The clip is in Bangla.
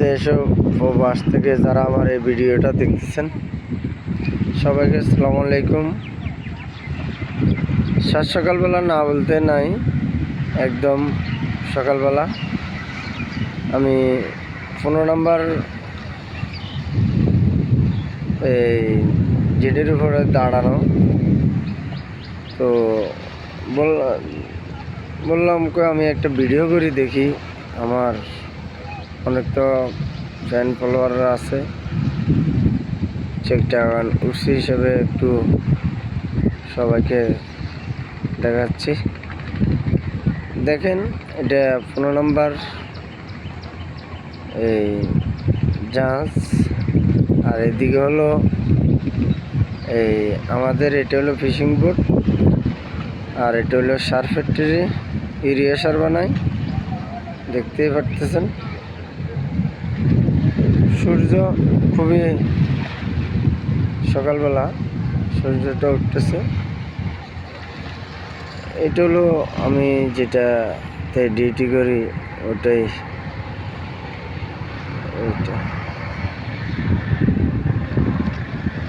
দেশ ও প্রবাস থেকে যারা আমার এই ভিডিওটা দেখতেছেন সবাইকে আসসালামু আলাইকুম। সাত সকালবেলা না বলতে নাই, একদম সকালবেলা আমি 15 নম্বর এই জেডির উপরে দাঁড়ানো, তো বললাম আমি একটা ভিডিও করি দেখি, আমার অনেক তো ফ্যান ফলোয়াররা আছে, চেকটা উঠছি হিসেবে একটু সবাইকে দেখাচ্ছি। দেখেন, এটা 15 নম্বর এই জাহাজ, আর এদিকে হলো এই আমাদের এটা হলো ফিশিং বোট, আর এটা হলো সার ফ্যাক্টরি, ইউরিয়া সার বানায়, দেখতেই পারতেছেন। সূর্য খুবই সকালবেলা সূর্যটা উঠতেছে। এটা হলো আমি যেটাতে ডিউটি করি ওটাই, ওইটা